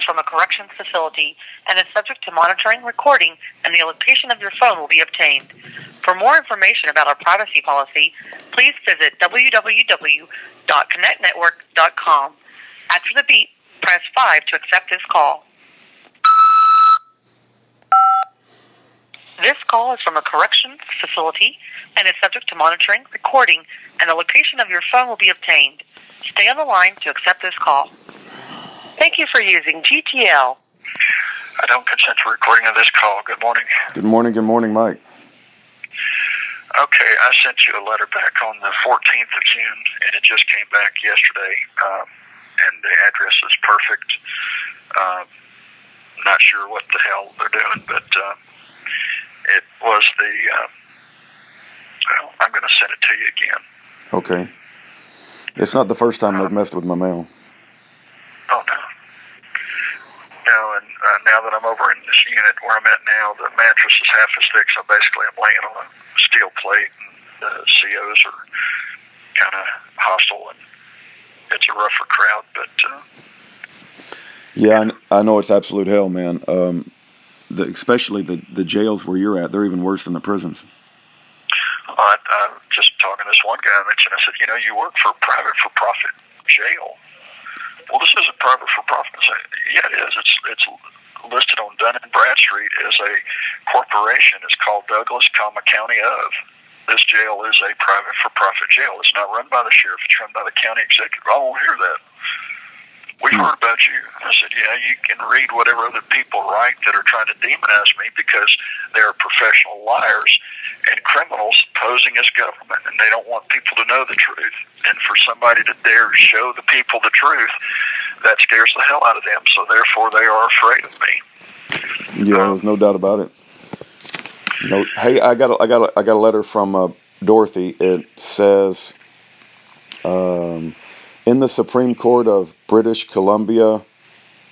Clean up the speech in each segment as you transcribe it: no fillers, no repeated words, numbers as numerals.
from a corrections facility and is subject to monitoring, recording, and the location of your phone will be obtained. For more information about our privacy policy, please visit www.connectnetwork.com. After the beep, press 5 to accept this call. This call is from a corrections facility and is subject to monitoring, recording, and the location of your phone will be obtained. Stay on the line to accept this call. Thank you for using GTL. I don't consent to recording of this call. Good morning. Good morning, Mike. Okay, I sent you a letter back on the 14th of June, and it just came back yesterday, and the address is perfect. Not sure what the hell they're doing, but it was the, well, I'm going to send it to you again. Okay. It's not the first time they've messed with my mail. Oh, no. No, and now that I'm over in this unit where I'm at now, the mattress is half as thick, so basically I'm laying on a steel plate, and the COs are kind of hostile, and it's a rougher crowd, but... yeah, I know it's absolute hell, man. Especially the jails where you're at, they're even worse than the prisons. I just talking to this one guy, I mentioned, I said, you know, you work for a private for-profit jail. Well, this is a private for-profit. I said, yeah, it is. It's listed on Dun and Bradstreet as a corporation. It's called Douglas, County of. This jail is a private for-profit jail. It's not run by the sheriff. It's run by the county executive. I won't hear that. We've heard about you. I said, yeah, you can read whatever other people write that are trying to demonize me because they're professional liars and criminals posing as government, and they don't want people to know the truth. And for somebody to dare show the people the truth, that scares the hell out of them. So therefore, they are afraid of me. Yeah, there's no doubt about it. No, hey, I got a letter from Dorothy. It says, in the Supreme Court of British Columbia,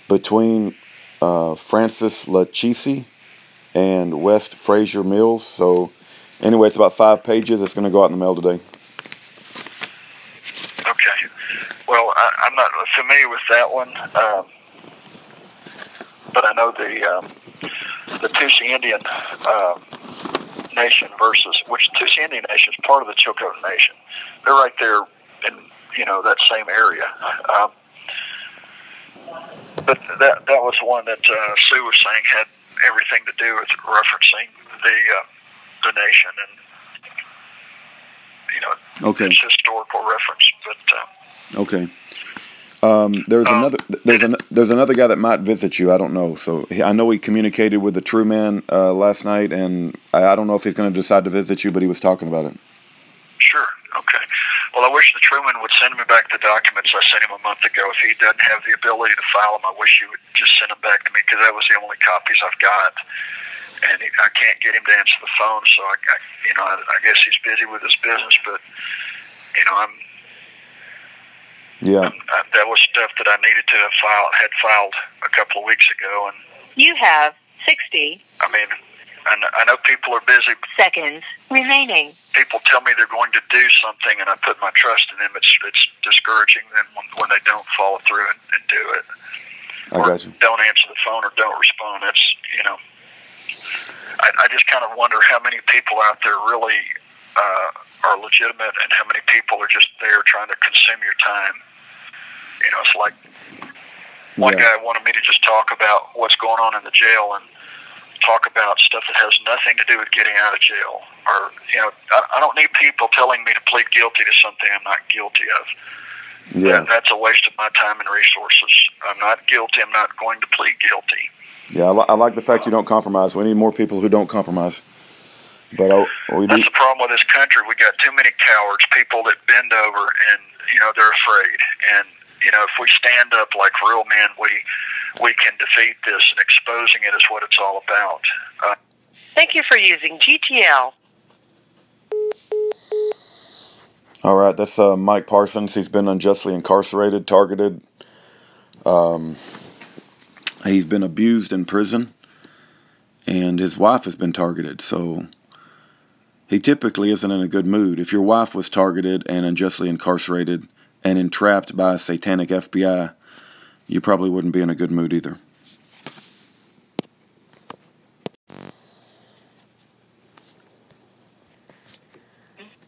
between Francis Lachisi and West Fraser Mills. So, anyway, it's about 5 pages. It's going to go out in the mail today. Okay. Well, I'm not familiar with that one, but I know the Tusi Indian Nation versus, which Tusi Indian Nation is part of the Chilcotin Nation. They're right there in, you know, that same area. But that was one that Sue was saying had everything to do with referencing the nation and, you know, okay. It's historical reference. But okay. There's another guy that might visit you. I don't know. So I know he communicated with the True Man last night, and I don't know if he's going to decide to visit you, but he was talking about it. Sure. Okay. Well, I wish the Truman would send me back the documents I sent him a month ago. If he doesn't have the ability to file them, I wish he would just send them back to me, because that was the only copies I've got. And I can't get him to answer the phone, so I guess he's busy with his business. But you know, that was stuff that I needed to have filed a couple of weeks ago, and You have 60 I mean, I know people are busy. seconds remaining. People tell me they're going to do something, and I put my trust in them. It's discouraging them when they don't follow through and do it. I got you. Don't answer the phone or don't respond. That's, you know, I just kind of wonder how many people out there really are legitimate, and how many people are just there trying to consume your time. You know, it's like one guy wanted me to just talk about what's going on in the jail and talk about stuff that has nothing to do with getting out of jail. Or, you know, I don't need people telling me to plead guilty to something I'm not guilty of. Yeah. That's a waste of my time and resources. I'm not guilty. I'm not going to plead guilty. Yeah, I like the fact you don't compromise. We need more people who don't compromise. But that's the problem with this country. We got too many cowards, people that bend over, and you know, they're afraid. And you know, if we stand up like real men, we can defeat this. And exposing it is what it's all about. Thank you for using GTL. all right, that's Mike Parsons. He's been unjustly incarcerated, targeted. He's been abused in prison, and his wife has been targeted. So he typically isn't in a good mood. If your wife was targeted and unjustly incarcerated and entrapped by a satanic FBI, you probably wouldn't be in a good mood either.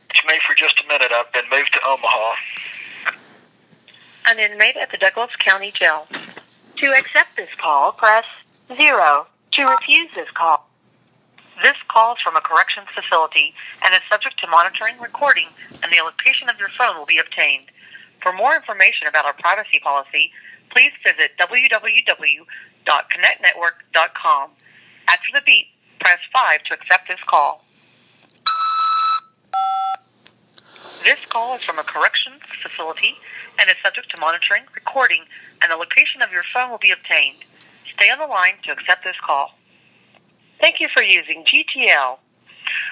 It's me for just a minute. I've been moved to Omaha. An inmate at the Douglas County Jail. To accept this call, press 0. To refuse this call. This call is from a corrections facility and is subject to monitoring, recording, and the location of your phone will be obtained. For more information about our privacy policy, please visit www.connectnetwork.com. After the beep, press 5 to accept this call. This call is from a corrections facility and is subject to monitoring, recording, and the location of your phone will be obtained. Stay on the line to accept this call. Thank you for using GTL.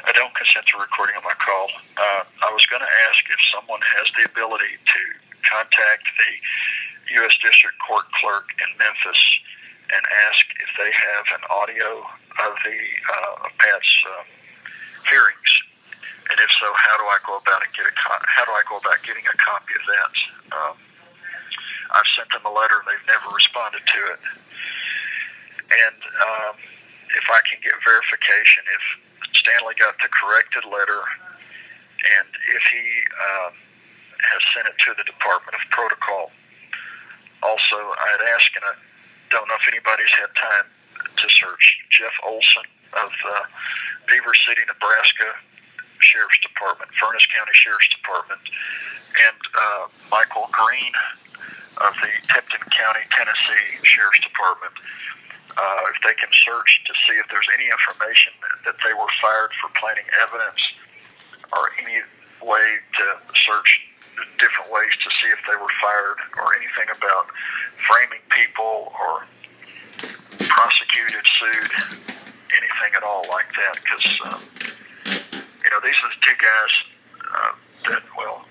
I don't consent to recording of my call. I was going to ask if someone has the ability to contact the U.S. District Court clerk in Memphis and ask if they have an audio of the of Pat's hearings, and if so, how do I go about getting a copy of that? I've sent them a letter and they've never responded to it. And if I can get verification, if Stanley got the corrected letter, and if he has sent it to the Department of Protocol. Also, I'd ask, and I don't know if anybody's had time to search, Jeff Olson of Beaver City, Nebraska Sheriff's Department, Furnace County Sheriff's Department, and Michael Green of the Tipton County, Tennessee Sheriff's Department. If they can search to see if there's any information that they were fired for planting evidence, or any way to search different ways to see if they were fired, or anything about framing people or prosecuted, sued, anything at all like that. Because, these are the two guys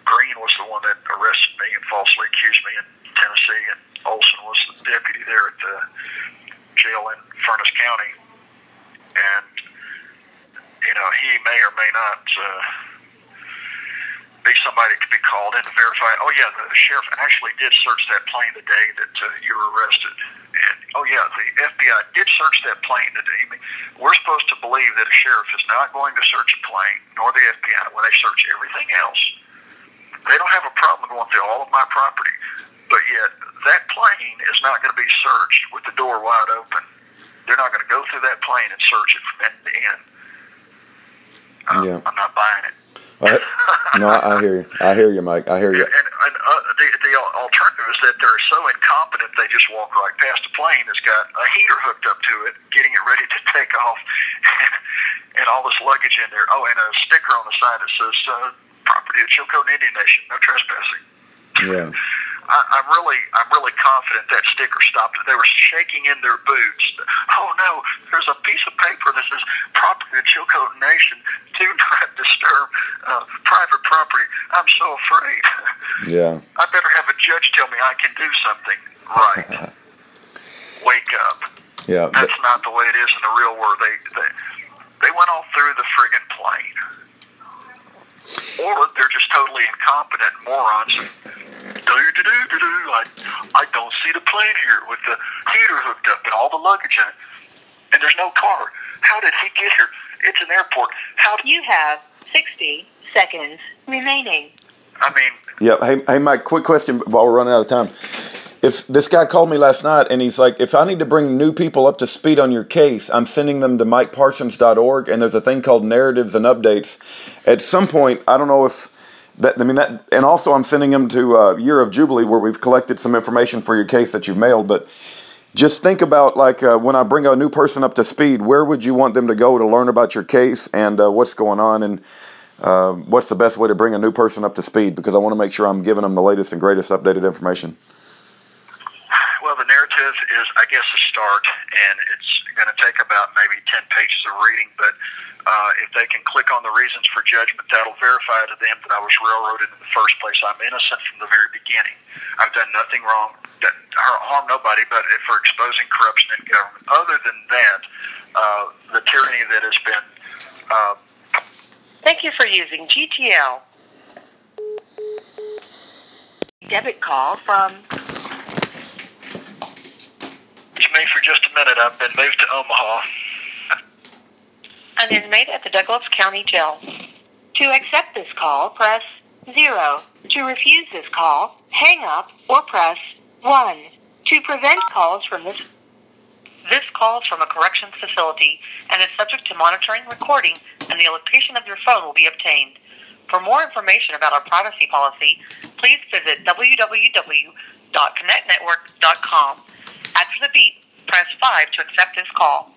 Green was the one that arrested me and falsely accused me in Tennessee, and Olson was the deputy there at the jail in Furnace County. And, he may or may not be somebody that could be called in to verify. Oh, yeah, the sheriff actually did search that plane the day that you were arrested. And, oh, yeah, the FBI did search that plane the day. I mean, we're supposed to believe that a sheriff is not going to search a plane, nor the FBI, when they search everything else. They don't have a problem going through all of my property. But yet, that plane is not going to be searched with the door wide open. They're not going to go through that plane and search it from end to end. I'm not buying it. No, I hear you. I hear you, Mike. I hear you. And the alternative is that they're so incompetent they just walk right past a plane that's got a heater hooked up to it, getting it ready to take off, and all this luggage in there. Oh, and a sticker on the side that says property of Chilcotin Indian Nation, no trespassing. Yeah. I'm really confident that sticker stopped it. They were shaking in their boots. Oh no, there's a piece of paper that says property of Chilcotin Nation. Do not disturb private property. I'm so afraid. Yeah. I better have a judge tell me I can do something right. Wake up. Yeah. That's not the way it is in the real world. They went all through the friggin' plane. Or they're just totally incompetent morons. I don't see the plane here with the heater hooked up and all the luggage in it. And there's no car. How did he get here? It's an airport. You have 60 seconds remaining. I mean... Yeah. Hey, Mike, quick question while we're running out of time. If this guy called me last night and he's like, if I need to bring new people up to speed on your case, I'm sending them to mikeparsons.org, and there's a thing called narratives and updates. At some point, I don't know if that, and also I'm sending them to Year of Jubilee, where we've collected some information for your case that you've mailed. But just think about, like, when I bring a new person up to speed, where would you want them to go to learn about your case and what's going on, and what's the best way to bring a new person up to speed? Because I want to make sure I'm giving them the latest and greatest updated information. Well, the narrative is, I guess, a start, and it's going to take about maybe 10 pages of reading, but if they can click on the reasons for judgment, that'll verify to them that I was railroaded in the first place. I'm innocent from the very beginning. I've done nothing wrong that harm nobody, but for exposing corruption in government. Other than that, the tyranny that has been... Thank you for using GTL. Debit call from just a minute. I've been moved to Omaha. An inmate at the Douglas County Jail. To accept this call, press 0. To refuse this call, hang up or press 1. To prevent calls from this call is from a corrections facility and is subject to monitoring, recording, and the location of your phone will be obtained. For more information about our privacy policy, please visit www.connectnetwork.com. After the beep, press 5 to accept this call.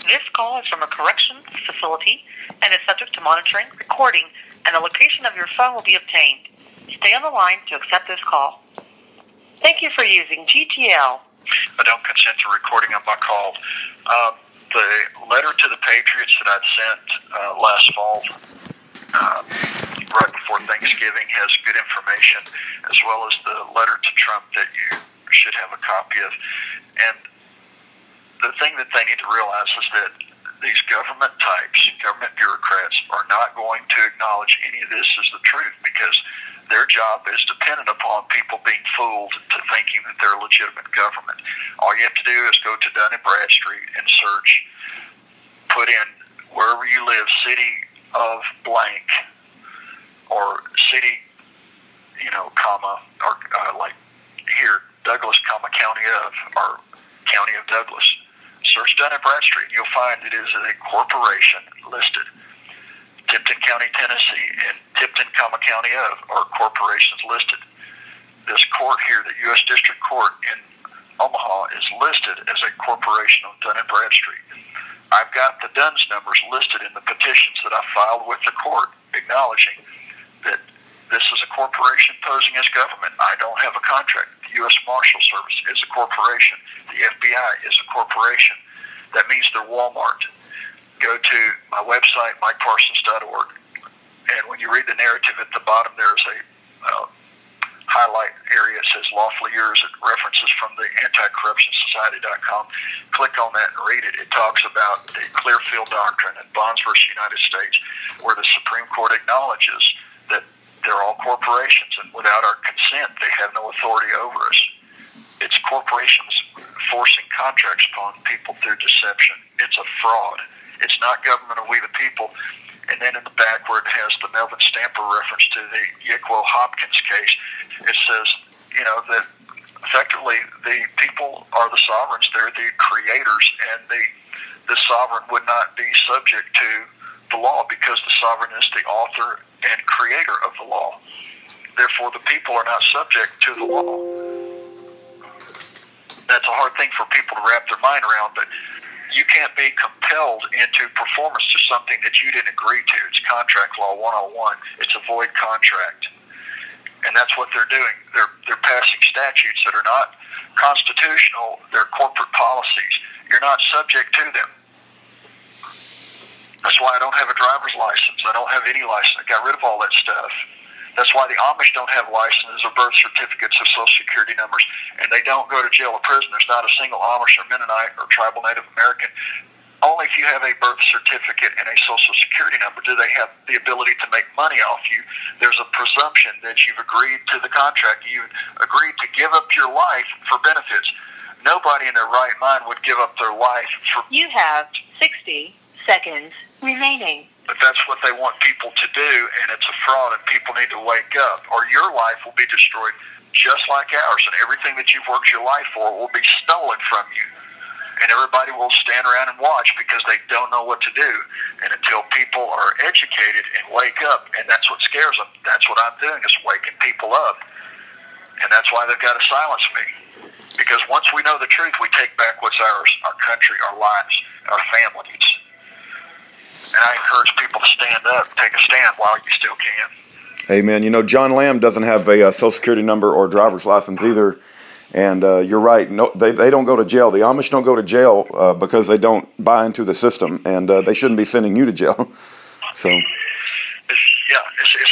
This call is from a corrections facility and is subject to monitoring, recording, and the location of your phone will be obtained. Stay on the line to accept this call. Thank you for using GTL. I don't consent to recording of my call. The letter to the Patriots that I'd sent last fall, right before Thanksgiving, has good information, as well as the letter to Trump that you should have a copy of. And the thing that they need to realize is that these government types, government bureaucrats, are not going to acknowledge any of this as the truth, because their job is dependent upon people being fooled to thinking that they're legitimate government. All you have to do is go to Dun & Bradstreet and search, put in wherever you live, city of blank, or city, comma, or like here, Douglas, comma, county of, or county of Douglas. Search Dun & Bradstreet, and you'll find it is a corporation listed. Tipton County, Tennessee, and Tipton, county of are corporations listed. This court here, the U.S. District Court in Omaha, is listed as a corporation on Dun & Bradstreet. I've got the DUNS numbers listed in the petitions that I filed with the court, acknowledging that this is a corporation posing as government. I don't have a contract. The U.S. Marshal Service is a corporation. The FBI is a corporation. That means they're Walmart. Go to my website, MikeParsons.org, and when you read the narrative at the bottom, there's a highlight area that says lawfully yours. It references from the anticorruptionsociety.com. Click on that and read it. It talks about the Clearfield Doctrine and Bonds versus United States, where the Supreme Court acknowledges that they're all corporations, and without our consent, they have no authority over us. It's corporations forcing contracts upon people through deception. It's a fraud. It's not government of we the people. And then in the back where it has the Melvin Stamper reference to the Yickwo Hopkins case, it says, that effectively the people are the sovereigns. They're the creators, and the sovereign would not be subject to the law because the sovereign is the author and creator of the law. Therefore, the people are not subject to the law. That's a hard thing for people to wrap their mind around, but you can't be compelled into performance to something that you didn't agree to. It's contract law 101. It's a void contract. And that's what they're doing. They're passing statutes that are not constitutional. They're corporate policies. You're not subject to them. That's why I don't have a driver's license. I don't have any license. I got rid of all that stuff. That's why the Amish don't have licenses or birth certificates or Social Security numbers, and they don't go to jail or prison. There's not a single Amish or Mennonite or tribal Native American. Only if you have a birth certificate and a Social Security number do they have the ability to make money off you. There's a presumption that you've agreed to the contract. You've agreed to give up your life for benefits. Nobody in their right mind would give up their life for... You have 60 seconds remaining. But that's what they want people to do, and it's a fraud, and people need to wake up, or your life will be destroyed just like ours, and everything that you've worked your life for will be stolen from you. And everybody will stand around and watch because they don't know what to do. And until people are educated and wake up, and that's what scares them, that's what I'm doing, is waking people up. And that's why they've got to silence me. Because once we know the truth, we take back what's ours, our country, our lives, our families. And I encourage people to stand up, take a stand while you still can. Amen. John Lamb doesn't have a Social Security number or driver's license either. And you're right. No, they don't go to jail. The Amish don't go to jail because they don't buy into the system, and they shouldn't be sending you to jail. So. Is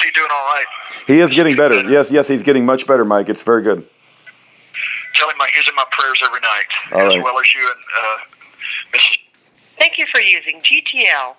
he doing all right? He is getting better. Yes, he's getting much better, Mike. It's very good. Tell him he's in my prayers every night, all as right. well as you and Mrs. Thank you for using GTL.